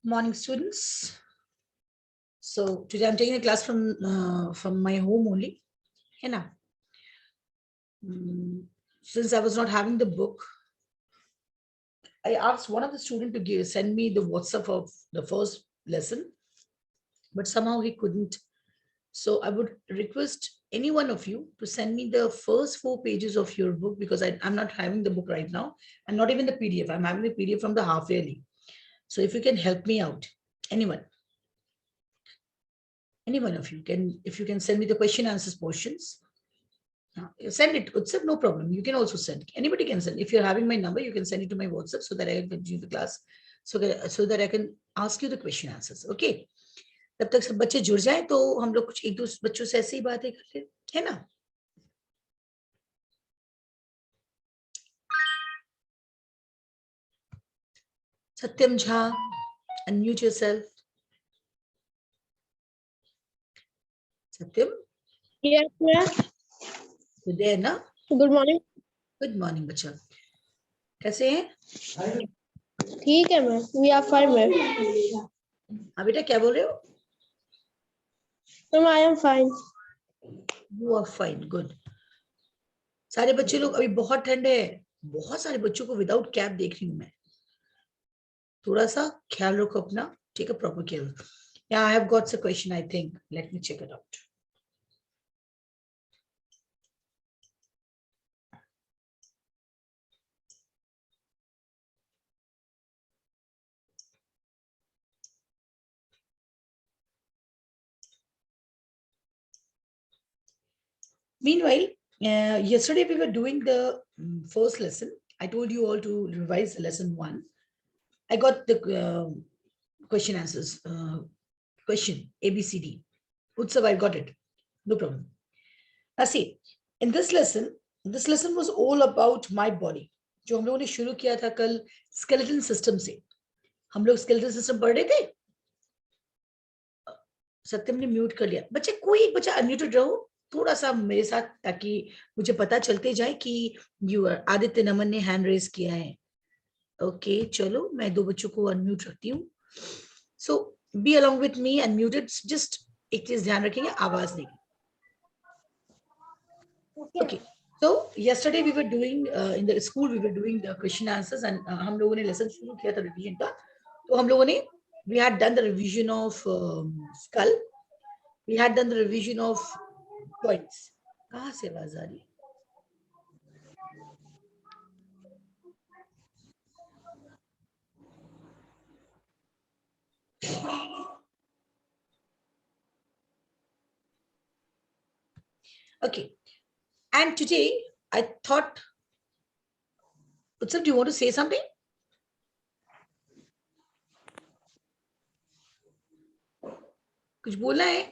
Morning, students. So today I'm taking a class from my home only. Since I was not having the book, I asked one of the students to send me the WhatsApp of the first lesson, but somehow he couldn't. So I would request any one of you to send me the first 4 pages of your book, because I'm not having the book right now, and not even the PDF. I'm having the PDF from the half yearly. So if you can help me out, anyone of you can, if you can send me the question answers portions, send it. It's no problem. You can also send. Anybody can send. If you're having my number, you can send it to my WhatsApp so that I can continue the class. So that I can ask you the question answers. Okay. तब तक सब बच्चे जुड़ जाए तो हम लोग कुछ एक दूसरे बच्चों से ऐसे ही बातें कर ले, है ना? Satyam Jha, unmute yourself. सत्यम? Yes, ma'am. Good day, ना? Good morning. Good morning, बच्चा. कैसे हैं? ठीक है ma'am. We are fine, ma'am. हाँ बेटा, क्या बोल रहे हो? Ma'am, I am fine. You are fine, good. सारे बच्चे लोग, अभी बहुत ठंड है, बहुत सारे बच्चों को विदाउट कैप देख रही हूँ मैं. थोड़ा सा ख्याल रखो अपना. Take a proper care. Yeah, I have got a question, I think. Let me check it out. Meanwhile, yesterday we were doing the first lesson. I told you all to revise lesson 1. I got the question answers. Question ABCD. Utsav, I got it. No problem. Now see, in this lesson was all about my body. जो हम लोगों ने शुरू किया था कल skeleton system से. हम लोग skeleton system पढ़ रहे थे. सत्यम ने म्यूट कर लिया. बच्चे कोई एक बच्चा अनम्यूटेड रहो थोड़ा सा मेरे साथ, ताकि मुझे पता चलते जाए कि आदित्य नमन ने हैंड रेज किया है. ओके, चलो मैं 2 बच्चों को अनम्यूट रखती हूँ. So be along with me unmuted. Just एक चीज ध्यान रखेंगे, आवाज नहीं. Okay. So yesterday we were doing in the school we were doing the question answers, and हम लोगों ने लेसन शुरू किया था रिवीजन का. तो हम लोगों ने we had done the revision of skull, we had done the revision of points. कहाँ से आवाज आ रही? Okay. And today I thought, Utsav, do you want to say something? कुछ बोलना है?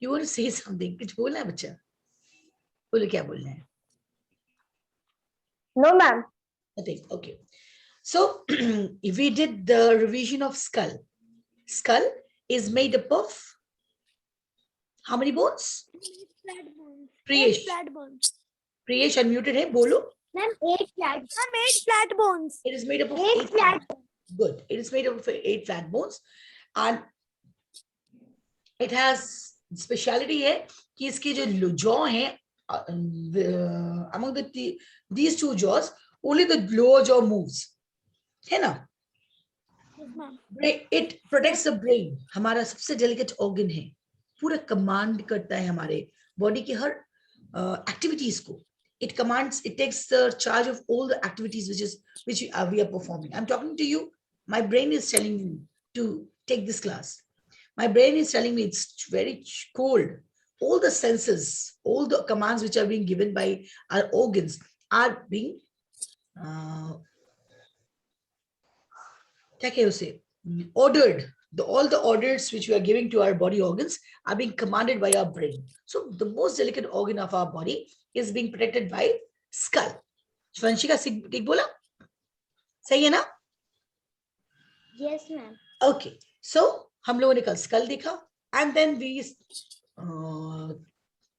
You want to say something? कुछ बोलना है बच्चा? बोलो क्या बोलना है? No, ma'am. Nothing. Okay. So we did the revision of skull. Skull is made up of how many bones? 8 flat bones. Priyesh. 8 flat bones. Priyesh unmuted है, बोलो. Ma'am, 8 flat. Ma'am, 8 flat bones. It is made up of 8 flat bones. Good. It is made up of 8 flat bones, and it has speciality है कि इसके जो jaw है, among these 2 jaws, only the lower jaw moves. है ना? Yes, ma'am. It protects the brain. हमारा सबसे delicate organ है. पूरा command करता है हमारे body की हर activities को. It commands, it takes the charge of all the activities which we are performing. I'm talking to you. My brain is telling me to take this class. My brain is telling me it's very cold. All the senses, all the commands which are being given by our organs are being ordered. All the orders which we are giving to our body organs are being commanded by our brain. So the most delicate organ of our body is being protected by skull. Svanshika, ठीक बोला? सही है ना? Yes, ma'am. Okay. So हम लोगों ने कल skull देखा, and then we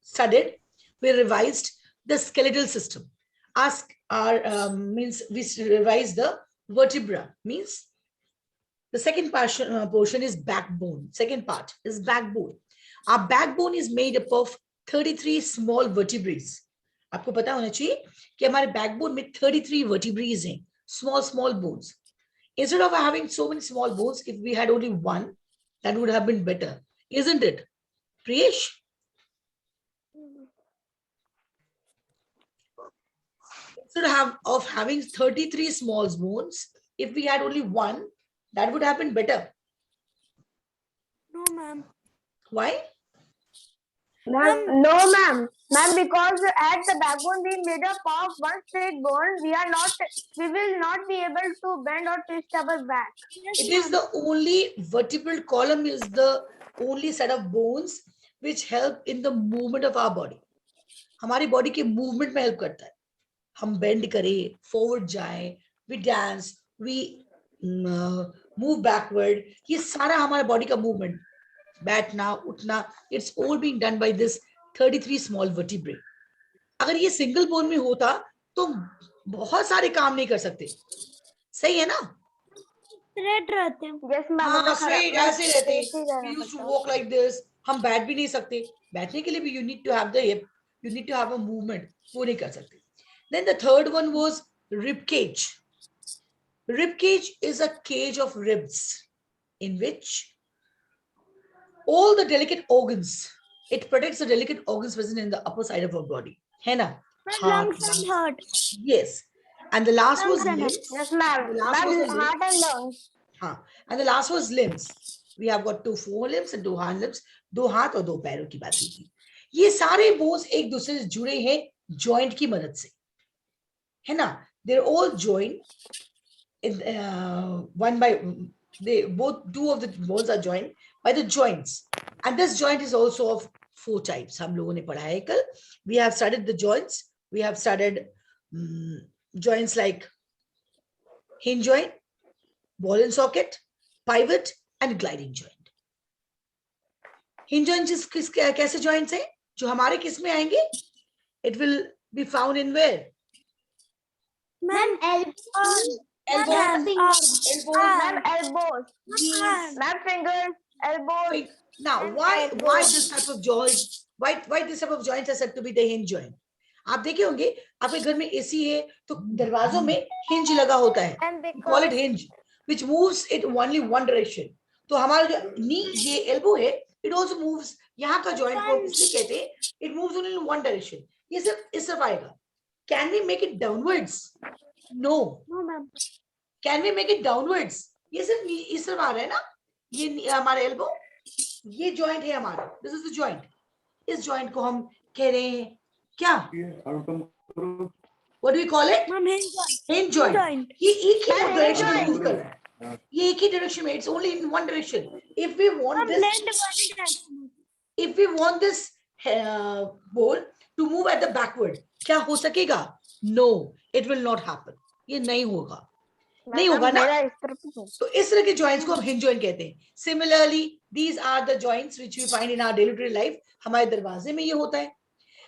studied, we revised the skeletal system. ask our means we revise the vertebra, means the second portion is backbone. Second part is backbone. Our backbone is made up of 33 small vertebrae. आपको पता होना चाहिए कि हमारे backbone में 33 vertebrae हैं, small bones. Instead of having so many small bones, if we had only one, that would have been better, isn't it, Priyesh? Instead of having 33 small bones, if we had only one, that would have been better. No, ma'am. Why? Ma'am, no, ma'am. Ma'am, because at the backbone being made up of one straight bone, we will not be able to bend or twist our back. It is the only vertebral column is the only set of bones which help in the movement of our body. हमारी body के movement में help करता है. हम bend करें, forward जाएं, we dance, we move backward, ये सारा हमारे बॉडी का मूवमेंट, बैठना उठना, it's all being done by this 33 small vertebrae. अगर ये सिंगल बोन में होता तो बहुत सारे काम नहीं कर सकते. सही है ना? स्ट्रेट रहते हैं. Yes, ma'am. हाँ, स्ट्रेट ऐसे रहते हैं. We We used to walk like this. हम बैठ भी नहीं सकते. बैठने के लिए भी you need to have the hip, you need to have a movement. वो नहीं कर सकते. Then the third one was ribcage. Ribcage is a cage of ribs in which all the delicate organs, it protects the delicate organs present in the upper side of our body. है ना? Lungs and heart. Yes. And the last was Lungs and limbs. Yes, ma'am. The last was the limbs. Heart and lungs. हाँ. And the last was limbs. We have got 2 forelimbs and 2 hind limbs. 2 हाथ और 2 पैरों की बात हुई थी. ये सारे बोन्स एक दूसरे से जुड़े हैं जॉइंट की मदद से, है ना? They're all joined in one by they both 2 of the bones are joined by the joints, and this joint is also of 4 types. हम लोगों ने पढ़ा है कल. We have studied the joints. We have studied joints like hinge joint, ball and socket, pivot, and gliding joint. Hinge joints कैसे joints हैं? जो हमारे किस में आएंगे? It will be found in where? Ma'am, elbows. Elbows. Ma'am, elbows. Knees. Ma'am, fingers, elbows. Now, why this type of joint? Why this type of joints are said to be the hinge joint? आप देखे होंगे आपके घर में AC है तो दरवाजों में हिंज लगा होता है. We call it hinge, which moves it only one direction. तो हमारा जो नी ये एल्बो है, it also moves. यहाँ का joint को इसलिए कहते हैं, it moves only in one direction. ये सिर्फ इस तरफ आएगा. Can we make it downwards? No. No, ma'am. Can we make it downwards? ये सिर्फ इस तरफ आ रहा है ना? ये हमारा एल्बो, ये joint है हमारा. This is the joint. इस joint को हम कह रहे हैं क्या? What do we call it? Ma'am, Hinge joint. ये एक ही direction में move कर रहा है. ये एक ही direction में. It's only in one direction. If we want this ball to move at the backward, क्या हो सकेगा? No, it will not happen. ये नहीं होगा. नहीं होगा ना? तो इस तरह के joints को हम hinge joint कहते हैं. Similarly, these are the joints which we find in our day-to-day life. हमारे दरवाजे में ये होता है.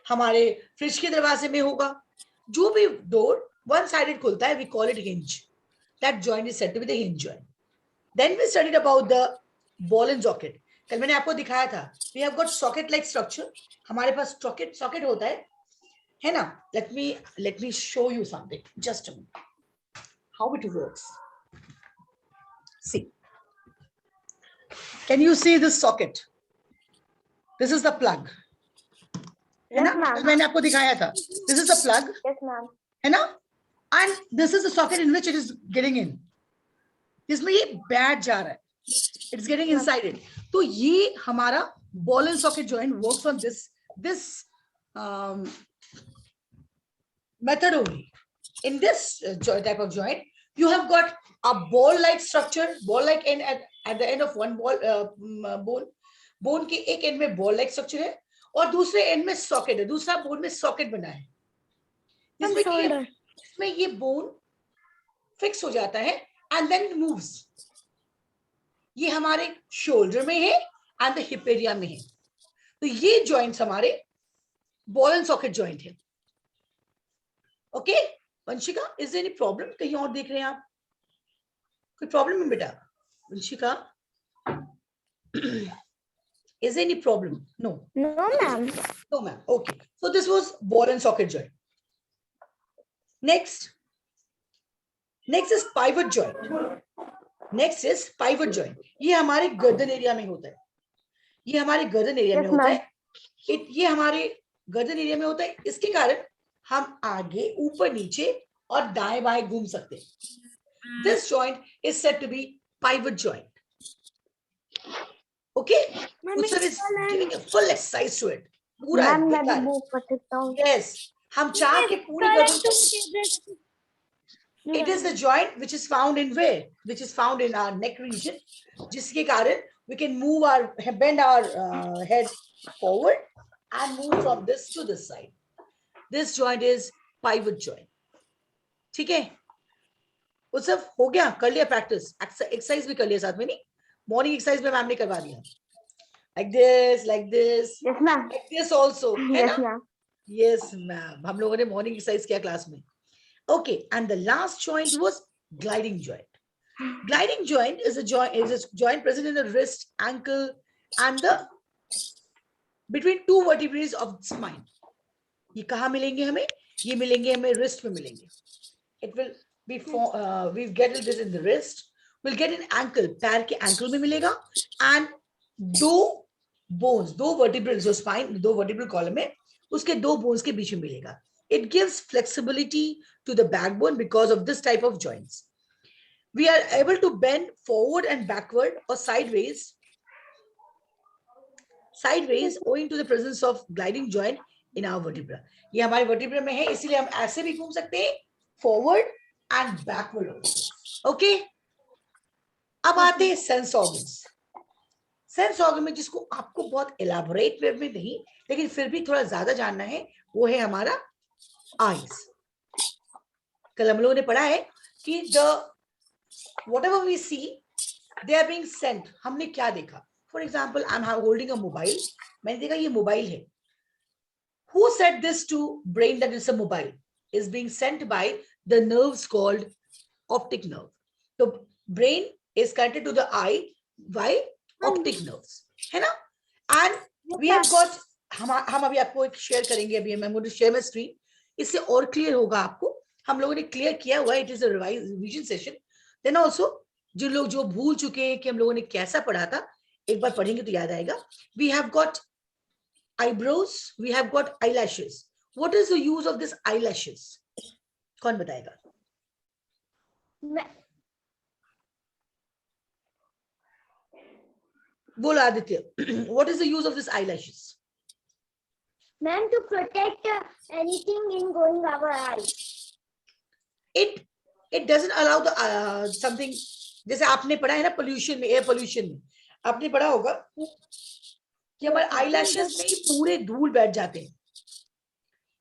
हमारे फ्रिज के दरवाजे में होगा. जो भी door one-sided खुलता है, we call it hinge. That joint is said to be the hinge joint. Then we studied about the ball and socket. कल मैंने आपको दिखाया था. We have got socket-like structure. हमारे पास socket होता है ना? Let me show you something. Just a minute. How it works. See. Can you see this socket? This is the plug. Yes, ma'am. मैंने आपको दिखाया था. This is the plug. Yes, ma'am. है ना? And this is the socket in which it is getting in. जिसमें ये बैठ जा रहा है. It's getting inside it. तो ये हमारा ball and socket joint works on this method only. In this type of joint, you have got a ball-like structure, ball-like end at the end of one bone. Bone के एक end में ball-like structure है और दूसरे end में socket है. दूसरा bone में socket बना है. इसमें ये bone fix हो जाता है and then it moves. ये हमारे shoulder में है and the hip area में है. तो ये joints हमारे ball and socket joint है. Okay Vanshika, is there any problem? कहीं और देख रहे हैं आप? कोई प्रॉब्लम है बेटा? Vanshika, is there any problem? No. No, ma'am. No, ma'am. Okay. So this was ball and socket joint. Next is pivot joint. Next is pivot joint. ये हमारे गर्दन एरिया में होता है. ये हमारे गर्दन एरिया में होता है. ये हमारे गर्दन एरिया में होता है. इसके कारण हम आगे, ऊपर, नीचे और दाएं बाएं घूम सकते हैं. This joint is said to be pivot joint. Okay? Utsav is giving a full exercise to it. पूरा yes. हम चाह के पूरी गर्दन. It is the joint which is found in where? Which is found in our neck region. जिसके कारण we can move our bend our head forward and move from this to this side. This joint is pivot joint. ठीक है? उत्सव हो गया, कर लिया practice, exercise भी कर लिया साथ में. नहीं, मॉर्निंग एक्सरसाइज में मैम ने करवा दिया. Like this, yes ma'am, like this also. yes ma'am, yes ma'am. हम लोगों ने मॉर्निंग एक्सरसाइज किया क्लास में. Okay, and the last joint was gliding joint. Gliding joint is a joint present in the wrist, ankle, and the between two vertebrae of the spine. ये कहाँ मिलेंगे हमें? ये मिलेंगे हमें wrist में मिलेंगे. It will be we get it in the wrist. We'll get an ankle. पैर के ankle में मिलेगा, and दो bones, दो vertebrae जो spine, दो vertebral column में, उसके दो bones के बीच में मिलेगा. It gives flexibility to the backbone because of this type of joints. We are able to bend forward and backward or sideways owing to the presence of gliding joint in our vertebra. ये हमारे vertebra में है, इसीलिए हम ऐसे भी घूम सकते हैं, forward and backward. Okay? अब आते हैं sense organs. सेंस ऑर्गन में जिसको आपको बहुत एलैबोरेट वे में नहीं, लेकिन फिर भी थोड़ा ज्यादा जानना है, वो है हमारा आईज. कल हम लोगों ने पढ़ा है कि whatever we see, they are being sent. हमने क्या देखा? For example, I am holding a mobile. मैंने देखा ये मोबाइल है. Who said this to brain that it's a mobile? Is being sent by the nerves called optic nerve. So brain is connected to the eye by optic nerves, है ना? And we have got, हम अभी आपको एक share करेंगे. अभी मैं going to share my screen. इससे और क्लियर होगा आपको. हम लोगों ने क्लियर किया हुआ. It is a revision session. Then also जो लोग जो भूल चुके हैं कि हम लोगों ने कैसा पढ़ा था, एक बार पढ़ेंगे तो याद आएगा. We have got eyebrows, we have got eyelashes. What is the use of this eyelashes? कौन बताएगा? बोलो Aditya. What is the use of this eyelashes? Ma'am, to protect anything in going our eyes. It doesn't allow the something. जैसे आपने पढ़ा है ना pollution में, air pollution में, आपने पढ़ा होगा कि हमारे eyelashes में ही पूरे धूल बैठ जाते हैं.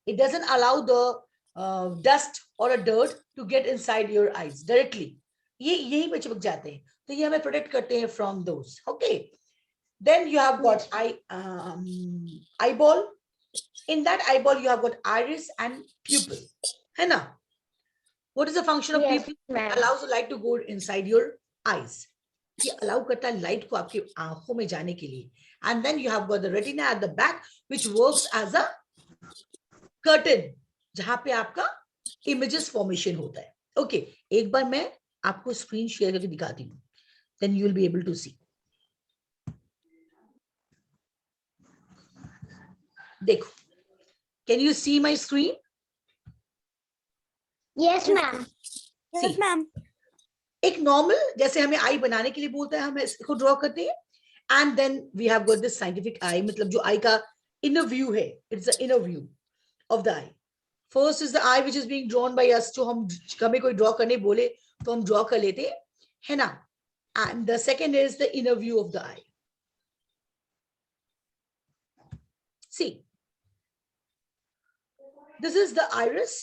It doesn't allow the dust or a dirt to get inside your eyes directly. ये यहीं पे चिपक जाते हैं, तो ये हमें प्रोटेक्ट करते हैं from those. Okay. Then you have got eyeball. In that eyeball you have got iris and pupil, है ना? What is the function of pupil? Allows the light to go inside your eyes. ये allow करता है light को आपकी आंखों में जाने के लिए. And then you have got the retina at the back, which works as a curtain, जहां पे आपका images formation होता है. Okay, एक बार मैं आपको screen share करके दिखाती हूँ. Then you will be able to see. देखो, can you see my screen? Yes, ma'am. Yes, ma'am. एक नॉर्मल जैसे हमें आई बनाने के लिए बोलता है, हम इसको ड्रॉ करते हैं. And then we have got this scientific eye, मतलब जो आई का इनर व्यू है, it's the inner view of the eye. First is the eye which is being drawn by us. जो हम हमें कोई ड्रॉ करने बोले तो हम ड्रॉ कर लेते हैं, है ना? And the second is the inner view of the eye. See, this is the iris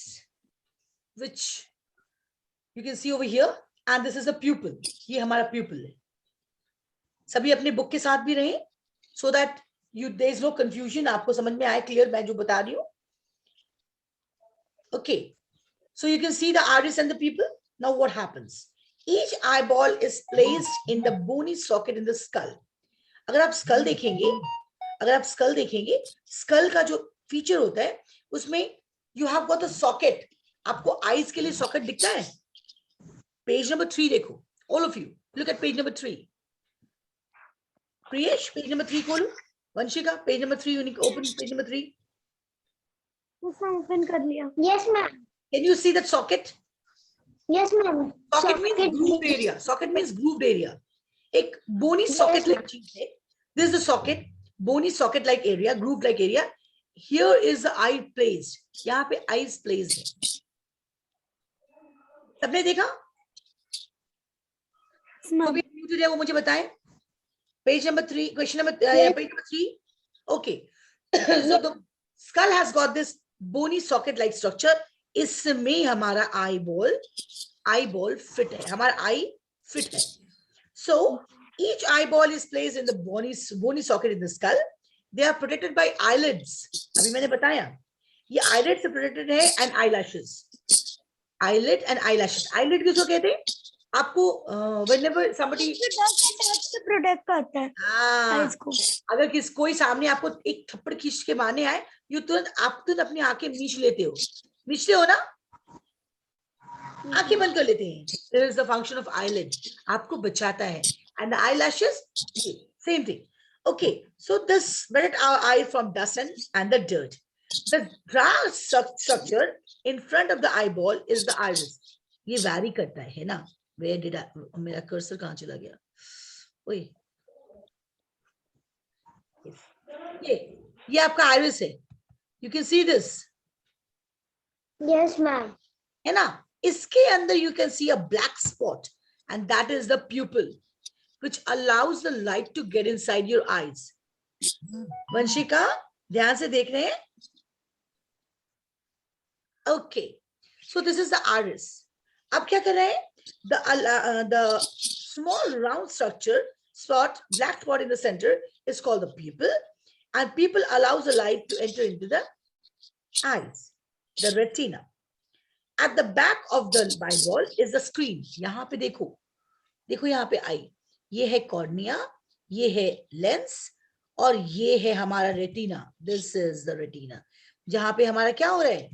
which you can see over here, and this is the pupil. ये हमारा pupil है. सभी अपने बुक के साथ भी रहे, so that there is no confusion. आपको समझ में आए, क्लियर मैं जो बता रही हूँ. Okay, So you can see the iris and the pupil. Now what happens? Each eyeball is placed in the bony socket in the skull. अगर आप skull देखेंगे, skull का जो feature होता है, उसमें you have got a socket. आपको eyes के लिए socket दिखता है? Page number 3 देखो. All of you, look at page number 3. Priyesh, page number 3 खोलो. Vanshika, page number 3, you need to open page number 3. Open कर लिया. Yes, ma'am. Can you see that socket? Yes, ma'am. Socket means grooved area. Socket means grooved area. एक bony socket like चीज है. This is the socket, bony socket like area, grooved like area. Here is the eye placed. यहाँ पे eyes placed है. सबने देखा? तो भी muted है वो मुझे बताएं. Page number 3, question number page number 3. Okay. So the skull has got this bony socket like structure. इसमें हमारा eyeball fit है. हमारा eye fit है. So each eyeball is placed in the bony socket in the skull. They are protected by eyelids. अभी मैंने बताया ये eyelid से protected है and eyelashes. Eyelid and eyelashes. Eyelid किसको कहते हैं? आपको whenever somebody से प्रोटेक्ट करता है eyes को. अगर कोई सामने आपको एक थप्पड़ खींच के मारने आए, आप तुरंत अपनी आंखें मीच लेते हो ना, आंखें बंद कर लेते हैं. This is the function of eyelid. आपको बचाता है. And the eyelashes, same thing. Okay, so this protect our eye from dust and the dirt. The brown structure in front of the eyeball is the iris. ये vary करता है ना? Where did मेरा cursor कहाँ चला गया? ओए, ये आपका iris है. You can see this. Yes, ma'am. है ना? इसके अंदर you can see a black spot, and that is the pupil, which allows the light to get inside your eyes. Vanshika, ध्यान से देख रहे हैं? Okay, so this is the iris. अब क्या कर रहे हैं? The small round structure spot, black spot in the center, is called the pupil, and pupil allows the light to enter into the eyes, the retina. At the back of the eyeball is the screen. यहाँ पे देखो यहाँ पे आई. ये है cornea, ये है lens, और ये है हमारा retina. This is the retina. जहाँ पे हमारा क्या हो रहा है?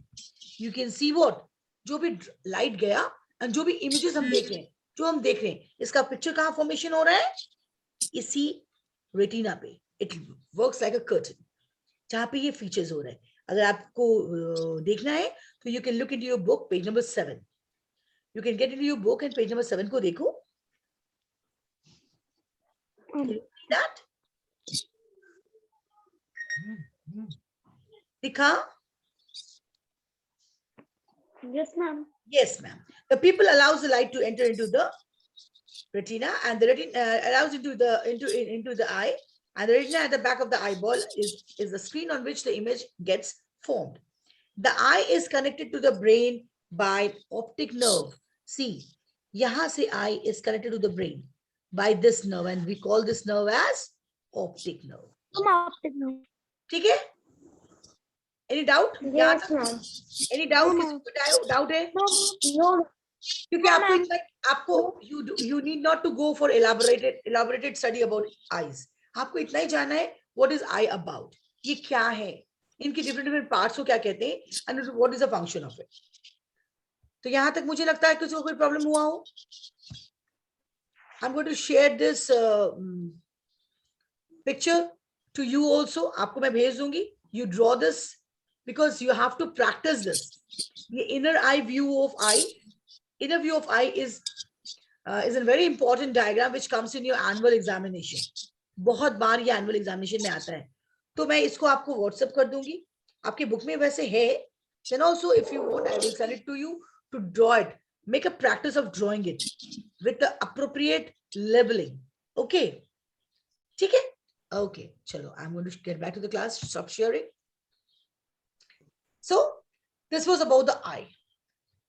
You can see what? जो भी light गया and जो भी images हम देख रहे हैं, इसका picture कहाँ formation हो रहा है? इसी retina पे. It works like a curtain. जहाँ पे ये features हो रहा है. अगर आपको देखना है तो you can look into your book, page number 7. You can get into your book and page number 7 को देखो. That दिखा? Yes, ma'am. Yes, ma'am. The pupil allows the light to enter into the retina, and the retina allows into the eye, and the retina at the back of the eyeball is the screen on which the image gets formed. The eye is connected to the brain by optic nerve. See, यहाँ से eye is connected to the brain by this nerve, and we call this nerve as optic nerve. Optic nerve. ठीक है? Any doubt? Yes, ma'am. Any doubt? No, किसी को doubt है? No. क्योंकि आपको you need not to go for elaborated study about eyes. आपको इतना ही जानना है what is eye about. ये क्या है? इनके different parts को क्या कहते हैं? And what is the function of it? तो यहाँ तक मुझे लगता है किसी को कोई problem हुआ हो? I'm going to share this picture to you also. आपको मैं भेज दूंगी. You draw this because you have to practice this. The inner view of eye is a very important diagram which comes in your annual examination. बहुत बार ये annual examination में आता है. तो मैं इसको आपको WhatsApp कर दूंगी. आपके book में वैसे है. Then also if you want, I will send it to you to draw it. Make a practice of drawing it with the appropriate labeling. Okay? ठीक है? Okay. चलो, I'm going to get back to the class. Stop sharing. So this was about the eye.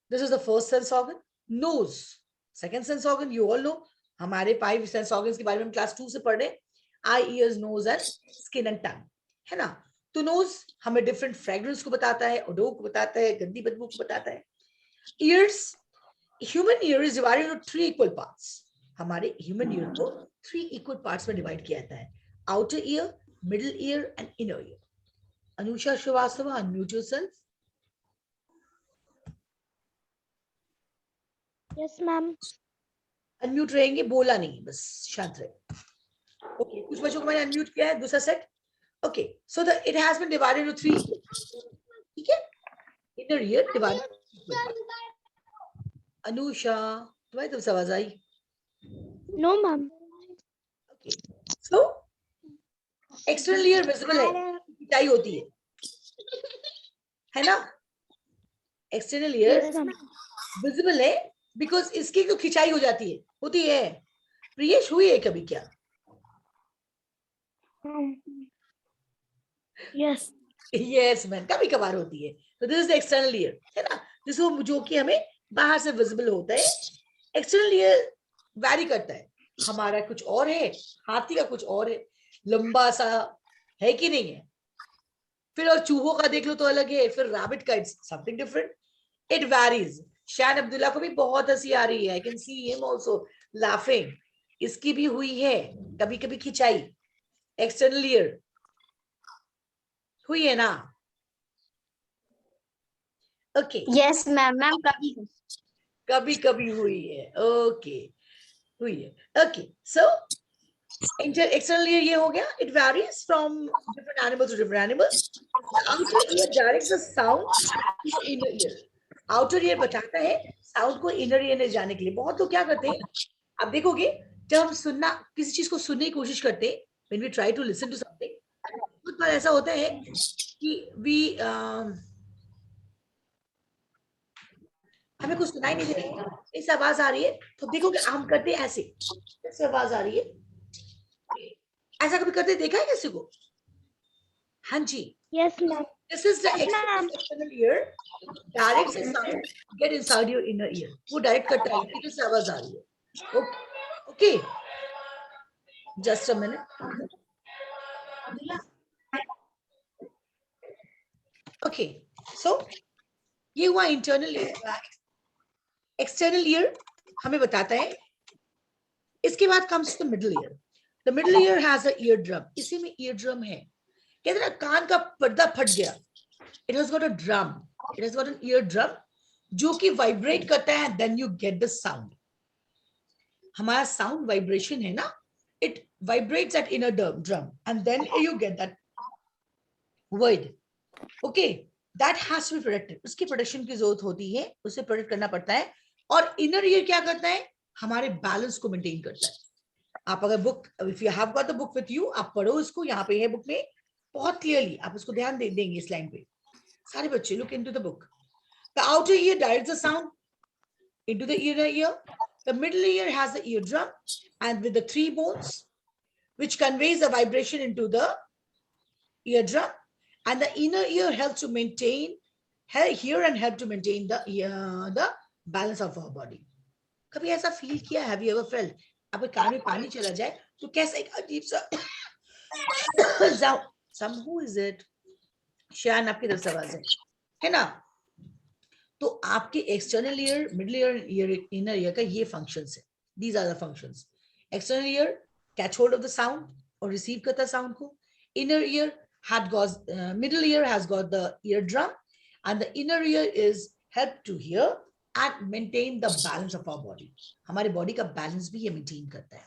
This is the first sense organ. Nose. Second sense organ, you all know. हमारे 5 sense organs के बारे में हम class 2 से पढ़ रहे हैं. Eye, ears, nose and skin and tongue. है ना? तो nose हमें different fragrance को बताता है, odor को बताता है, गंदी बदबू को बताता है. Ears, human ear is divided into 3 equal parts. हमारे human ear को 3 equal parts में divide किया जाता है. Outer ear, middle ear and inner ear. Anusha Srivastava, unmute yourself. Yes, ma'am. Unmute रहेंगे, बोला नहीं, बस शांत रहे. Okay, कुछ बच्चों को मैंने unmute किया है, दूसरा set. Okay, so it has been divided into 3. ठीक है? Inner ear divided. Anusha, तुम्हारी तरफ से आवाज आई? No, ma'am. Okay, so external ear visible है, खिंचाई होती है ना? External ear Yes, ma'am. visible है because इसकी तो खिंचाई हो जाती है, होती है. प्रियेश हुई है कभी क्या? Yes. Yes, man, कभी कभार होती है. So this is the external ear, है ना? जिसको जो कि हमें बाहर से visible होता है. External ear vary करता है. हमारा कुछ और है, हाथी का कुछ और है, लंबा सा है कि नहीं है? फिर और चूहों का देख लो तो अलग है, फिर रैबिट का it's something different. It varies. शान अब्दुल्ला को भी बहुत हंसी आ रही है. I can see him also laughing. इसकी भी हुई है कभी कभी खिंचाई. एक्सटर्नल ईयर हुई है ना? ओके. Yes, ma'am. Ma'am, कभी कभी हुई है. ओके, हुई है. ओके, सो external ear ये हो गया. It varies from different animals to different animals. The outer ear directs the sound to the inner ear. Outer ear बताता है sound को inner ear में जाने के लिए. बहुत लोग क्या करते हैं, आप देखोगे जब हम सुनना किसी चीज को सुनने की कोशिश करते हैं, when we try to listen to something, बहुत बार ऐसा होता है कि हमें कुछ सुनाई नहीं दे रही, ऐसी आवाज आ रही है, तो देखोगे हम करते हैं ऐसे, ऐसे आवाज आ रही है. ऐसा कभी करते देखा है किसी को? हाँ जी. Yes, ma'am. This is the external ear. Directs the sound get inside your inner ear. वो direct करता है कि किस आवाज आ रही है. Okay. Just a minute. Okay. So ये हुआ internal ear. External ear हमें बताता है. इसके बाद comes the middle ear. The middle ear has a eardrum. इसी में eardrum है. कहते हैं ना कान का पर्दा फट गया. It has got a drum. It has got an eardrum जो कि vibrate करता है. Then you get the sound. हमारा sound vibration है ना. It vibrates at inner drum and then you get that word. Okay, that has to be protected. उसकी protection की जरूरत होती है. उसे protect करना पड़ता है. और inner ear क्या करता है? हमारे balance को maintain करता है. आप अगर book, if you have got the book with you, आप पढ़ो इसको. यहाँ पे है book में बहुत clearly. आप उसको ध्यान देंगे इस line पे. सारे बच्चे look into the book. The outer ear directs the sound into the inner ear. The middle ear has the eardrum and with the 3 bones which conveys the vibration into the eardrum, and the inner ear helps to maintain hear and help to maintain the balance of our body. कभी ऐसा feel किया? Have you ever felt? आपके कान में पानी चला जाए तो कैसा एक अजीब सा sound. Who is it? शान आपकी तरफ से आवाज है ना? तो आपके external ear, middle ear, inner ear का ये फंक्शंस है. These are the functions. External ear catch hold of the sound और receive करता है sound को. Inner ear had got middle ear has got the eardrum and the inner ear is help to hear and maintain the balance of our body. हमारे body का balance भी ये maintain करता है.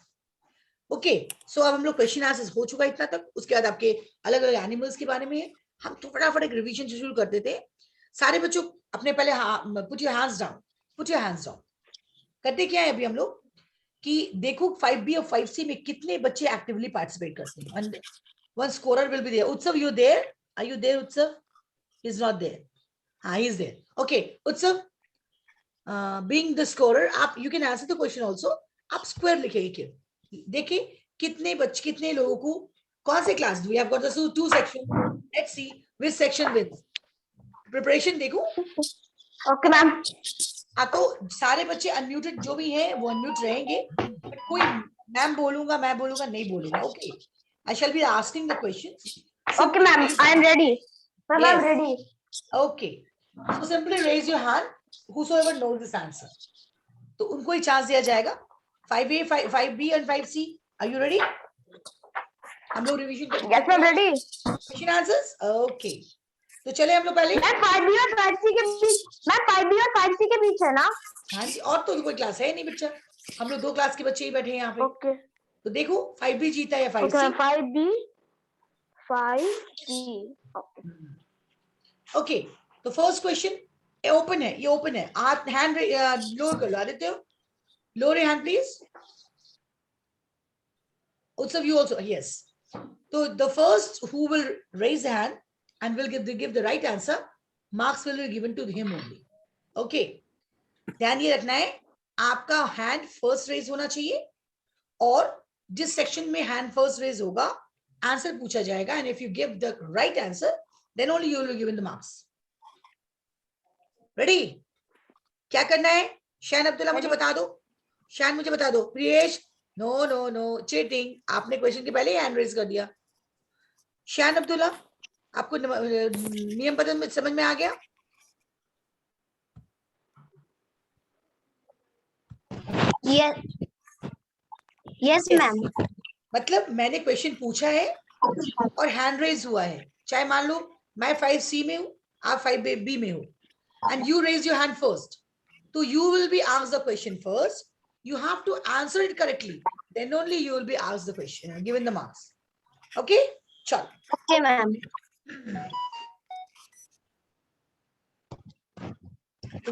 ओके, सो अब हम लोग क्वेश्चन आंसर्स हो चुका इतना तक. उसके बाद आपके अलग अलग एनिमल्स के बारे में हम तो फटाफट एक रिवीजन शुरू कर देते हैं. सारे बच्चों अपने पहले put your hands down. Put your hands down. करते क्या है अभी हम लोग कि देखो 5B और 5C में कितने बच्चे एक्टिवली पार्टिसिपेट करते हैं. And one scorer will be there. Utsav, you there? Are you there Utsav? He is not there. हाँ, he is there. Okay Utsav, being the scorer, आप you can answer the question also. आप square लिखेंगे. देखिए कितने बच्चे, कितने लोगों को कौन से class. We have got the 2 section. Let's see which section wins. Preparation देखो. Okay, ma'am. हाँ, तो सारे बच्चे अनम्यूटेड जो भी हैं वो अनम्यूट रहेंगे. कोई मैम बोलूंगा, मैं बोलूंगा, नहीं बोलूंगा. Okay, I shall be asking the questions. Okay, ma'am. I am ready. Ma'am, Yes. I'm ready. Okay, so simply raise your hand whosoever knows this answer. तो उनको ही चांस दिया जाएगा. 5A, 5B and 5C. Are you ready? हम लोग revision करेंगे. Yes, I'm ready. Question answers. Okay, तो चले हम लोग पहले. मैम 5B और 5C के बीच, मैम 5B और 5C के बीच है ना? हाँ जी, और तो कोई क्लास है नहीं बच्चा, हम लोग 2 क्लास के बच्चे ही बैठे हैं यहाँ पे. ओके तो देखो 5B जीता या 5C. Okay 5B 5C. Okay, तो फर्स्ट क्वेश्चन ओपन है, ये ओपन है. आप हैंड लोअर कर लो. Aditya, lower hand please. Utsav, you also. Yes. So the first who will raise the hand and will give the right answer, marks will be given to him only. Okay. ध्यान ये रखना है, आपका hand first raise होना चाहिए, और जिस section में हैंड फर्स्ट रेज होगा आंसर पूछा जाएगा, and if you give the right answer then only you will be given the marks. Ready? क्या करना है? शैन अब्दुल्ला मुझे बता दो. शैन मुझे बता दो. Priyesh, no no no, cheating. आपने क्वेश्चन के पहले ही हैंड रेज कर दिया. शैन अब्दुल्ला, आपको नियम बदल समझ में आ गया? Yes. Yes, ma'am. मतलब मैंने क्वेश्चन पूछा है और हैंड रेज हुआ है, चाहे मान लो मैं 5C में हूं, आप 5B में हो, and you raise your hand first, तो you will be asked the question first. You have to answer it correctly. Then only you will be asked the question, given the marks. Okay? Chal. Okay, ma'am.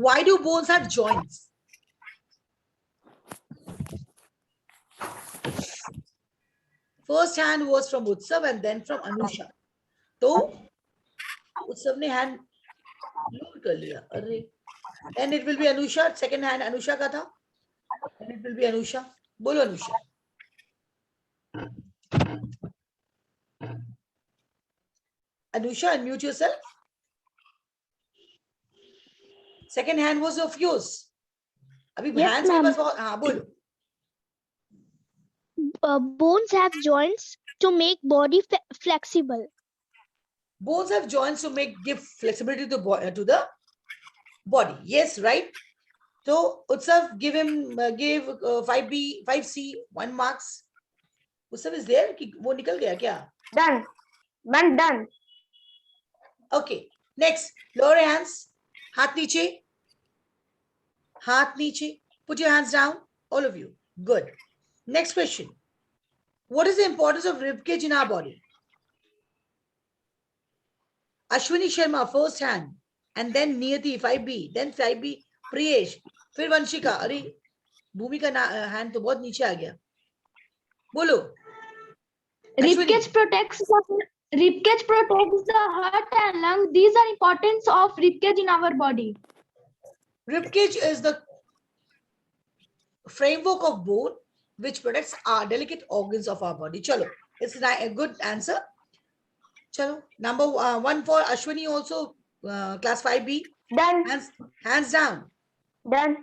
Why do bones have joints? First hand was from Utsav and then from Anusha. तो उत्सव ने hand lower कर लिया. अरे, then it will be Anusha. Second hand Anusha का था. Then it will be Anusha. बोलो Anusha. Anusha, unmute yourself. Second hand was of yours. अभी Yes, hands के ma'am. पास बहुत. हाँ बोलो. Bones have joints to make body flexible. Bones have joints to give flexibility to the body. Yes, right. So Utsav, give 5B, 5C, 1 marks. Utsav is there? कि वो निकल गया क्या? Done. Man, done. Okay. Next, lower hands. हाथ नीचे. हाथ नीचे. Put your hands down. All of you. Good. Next question. What is the importance of ribcage in our body? Ashwini Sharma, first hand, and then Niyati, 5B, then 5B, Priyesh, फिर वंशिका. अरे भूमि का hand तो बहुत नीचे आ गया. बोलो. Ribcage protects the heart and lung. These are importance of ribcage in our body. Ribcage is the framework of bone which protects our delicate organs of our body. Chalo, it's a good answer. Chalo, number 1 for Ashwini also, class 5B. Done. Hands down. Done.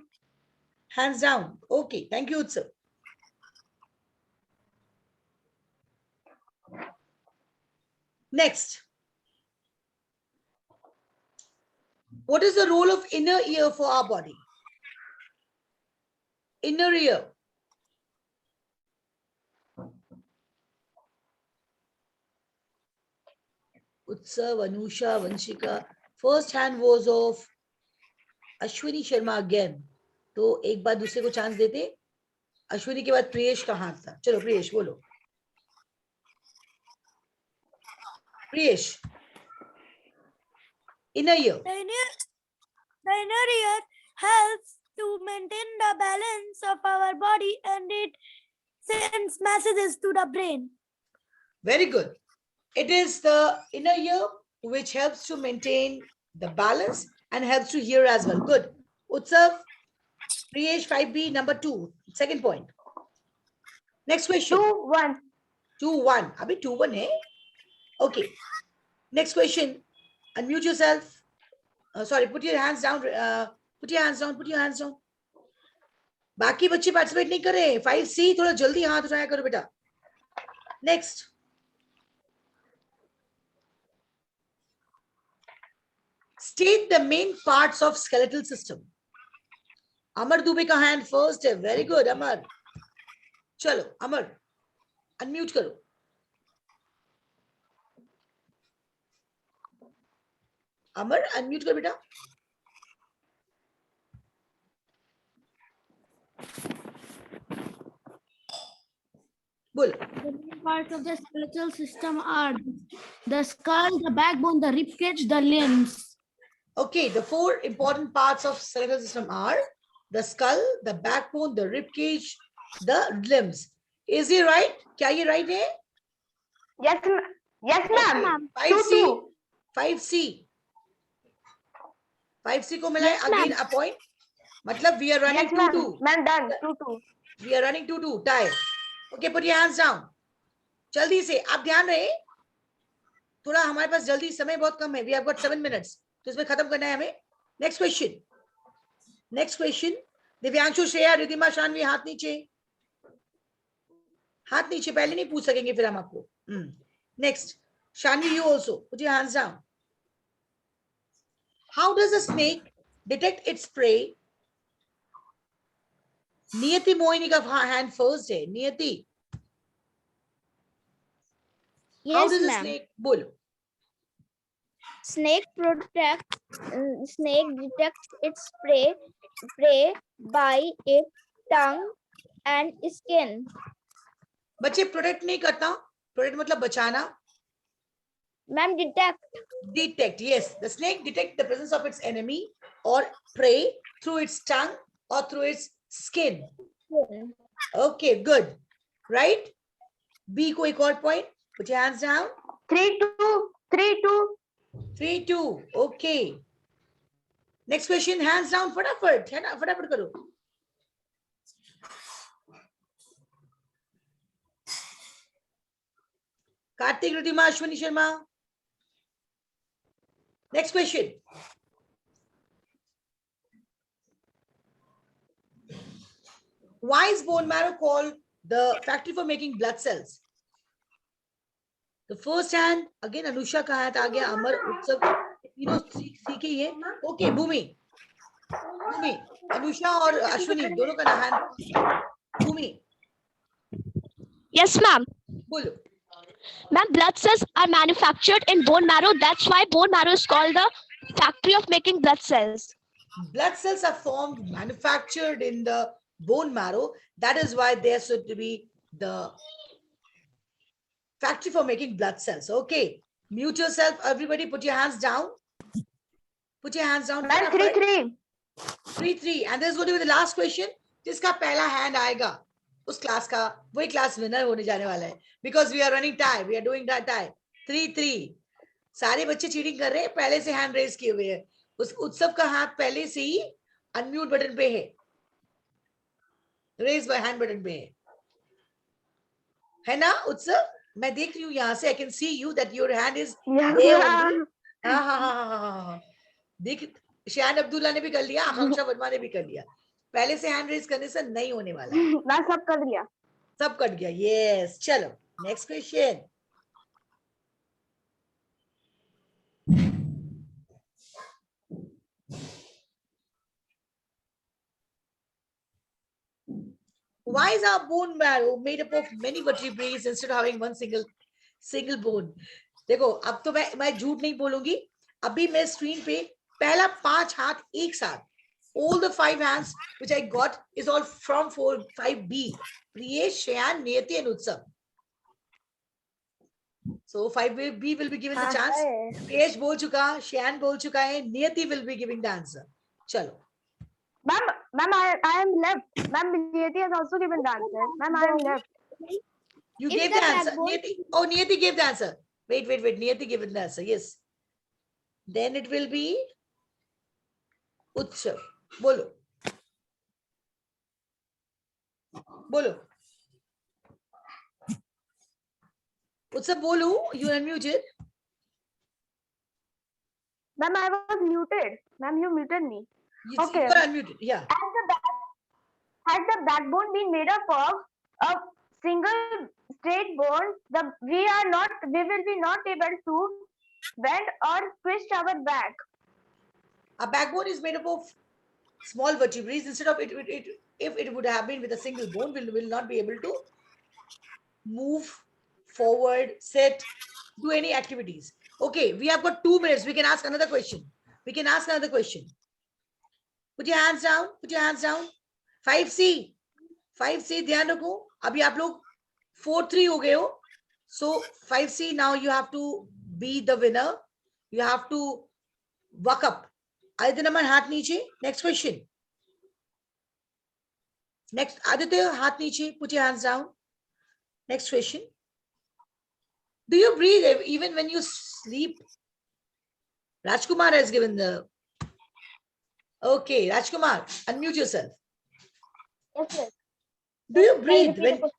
Hands down. Okay, thank you, Utsav. Next. What is the role of inner ear for our body? Inner ear. Utsav, Anusha, Vanshika. First hand was of Ashwini Sharma again. तो एक बार दूसरे को chance देते. अश्विनी के बाद प्रियेश का हाथ था. चलो प्रियेश बोलो. Priyesh. Inner ear. The inner ear helps to maintain the balance of our body and it sends messages to the brain. Very good. It is the inner ear which helps to maintain the balance and helps to hear as well. Good. Utsav, Priyesh, 5B, number 2. Second point. Next question. 2-1. 2-1. Abhi 2-1 hai. Okay. Next question. Unmute yourself. Sorry, put your hands down. Put your hands down. Put your hands down. बाकी बच्चे participate नहीं कर रहे. 5C थोड़ा जल्दी हाथ उठाया करो बेटा. Next. State the main parts of skeletal system. Amar Dubey का हैंड फर्स्ट है. वेरी गुड अमर. चलो अमर अनम्यूट करो. अमर अनम्यूट कर बेटा. बोल. The main parts of the skeletal system are the skull, the backbone, the ribcage, the limbs. Okay, the four important parts of skeletal system are the skull, the backbone, the rib cage, the limbs. Is he right? क्या ये right है? Yes, yes, ma'am. 5C. 5C. 5C को मिला है again a point. मतलब we are running 2-2. Ma'am, done. 2-2. We are running 2-2. Tie. Okay, put your hands down. जल्दी से आप ध्यान रहे. थोड़ा हमारे पास जल्दी समय बहुत कम है. We have got 7 minutes. तो इसमें खत्म करना है हमें. Next question. Next question. Divyanshu, Shreya, Riddhima, Shanvi, हाथ नीचे. हाथ नीचे पहले नहीं पूछ सकेंगे फिर हम आपको. Next. Shanvi, you also. Put your hands down. How does a snake detect its prey? Niyati Moini ka hand first है. Niyati. How does a snake? Bol. Snake detects its prey by its tongue and skin. बच्चे protect नहीं करता. Protect मतलब बचाना. Ma'am, Detect, yes. The snake detects the presence of its enemy or prey through its tongue or through its skin. Okay, good. Right? B को एक और point. Put your hands down. 3-2. 3-2. 3-2. Okay. Next question. Hands down. फटाफट है ना, फटाफट करो. Kartik, Riddhima, Ashwini Sharma. Next question. Why is bone marrow called the factory for making blood cells? The first hand, again Anusha का हाथ आ गया, अमर, उत्सव, तीनों सीखे ही हैं. Okay, भूमि, अनुषा और अश्विनी दोनों का hand. भूमि. Yes, ma'am. बोलो. Ma'am, blood cells are manufactured in bone marrow. That's why bone marrow is called the factory of making blood cells. Blood cells are formed, manufactured in the bone marrow. That is why they are said to be the factory for making blood cells. Okay. Mute yourself. Everybody put your hands down. Put your hands down. 3-3. 3-3. And this is going to be the last question. जिसका पहला hand आएगा उस class का वही class winner होने जाने वाला है. Because we are running tie. We are doing that tie. 3-3. सारे बच्चे चीटिंग कर रहे हैं, पहले से हैंड रेज किए हुए हैं. उस उत्सव का हाथ पहले से ही अनम्यूट बटन पे है, रेज बाय हैंड बटन पे है ना उत्सव? मैं देख रही हूँ यहाँ से. I can see you that your hand is there only. हाँ. देख, शान अब्दुल्ला ने भी कर लिया, आकांक्षा वर्मा ने भी कर लिया. पहले से हैंड रेज करने से नहीं होने वाला. मैं सब कर लिया. सब कट गया. यस. चलो next question. Why is our bone marrow made up of many vertebrae instead of having one single bone? देखो अब तो मैं झूठ नहीं बोलूंगी. अभी मैं स्क्रीन पे पहला 5 हाथ एक साथ. All the 5 hands which I got is all from 5B. Priyesh, Shayan, Niyati and Utsav. So 5B will be given the chance. Priyesh बोल चुका, Shayan बोल चुका है, Niyati will be giving the answer. चलो. Ma'am, I am left. Ma'am, Niyati has also given the answer. Ma'am, I am left. You gave the answer. Niyati. Oh, Niyati gave the answer. Wait. Niyati gave the answer. Yes. Then it will be Utsav. बोलो. Utsav बोलो. You unmuted. Ma'am, I was muted. Ma'am, you muted me. Okay. You are unmuted. Yeah. Had the backbone been made up of a single straight bone, we will be not able to bend or twist our back. A backbone is made up of small vertebrae. Instead of if it would have been with a single bone, will not be able to move forward, sit, do any activities. Okay, we have got 2 minutes. We can ask another question. We can ask another question. Put your hands down. Put your hands down. 5C. 5C, ध्यान रखो. अभी आप लोग 4-3 हो गए हो. So 5C, now you have to be the winner. You have to work up. Aditya Naman, हाथ नीचे. Next question. Next, Aditya, हाथ नीचे. Put your hands down. Next question. Do you breathe even when you sleep? Rajkumar has given the... Okay, Rajkumar, unmute yourself. Yes, sir. Do you Can you breathe repeat the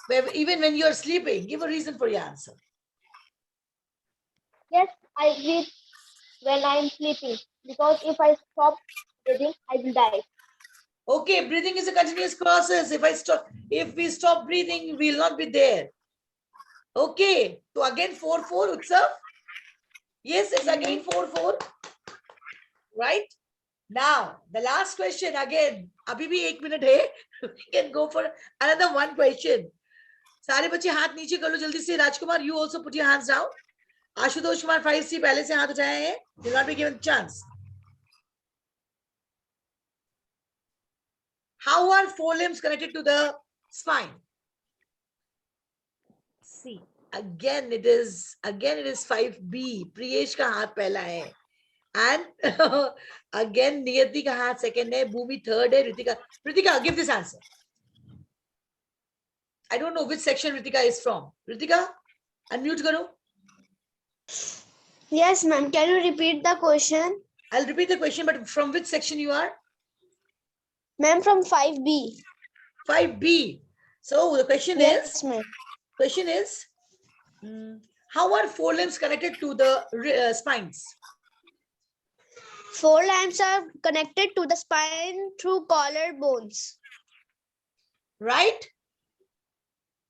question? even when you're sleeping? Give a reason for your answer. Yes, I breathe when I am sleeping because if I stop breathing, I will die. Okay, breathing is a continuous process. If we stop breathing, we will not be there. Okay, so again 4-4, Utsav. Yes, it's again 4-4. Right? Now, the last question again. Abhi bhi 1 minute hai. We can go for another one question. सारे बच्चे हाथ नीचे कर लो जल्दी से. Rajkumar, you also put your hands down. Ashutosh Kumar 5C पहले से हाथ उठाए हैं. Will not be given chance. How are forelimbs connected to the spine? See, again it is 5B. Priyesh का हाथ पहला है. And again Niyati का हाथ second है. Bhumi third है. Ritika, give this answer. I don't know which section Ritika is from. Ritika, unmute karo. Yes, ma'am. Can you repeat the question? I'll repeat the question, but from which section you are? Ma'am, from 5B. 5B. So the question Yes, ma'am. is, how are forelimbs connected to the spines? Forelimbs are connected to the spine through collarbones. Right?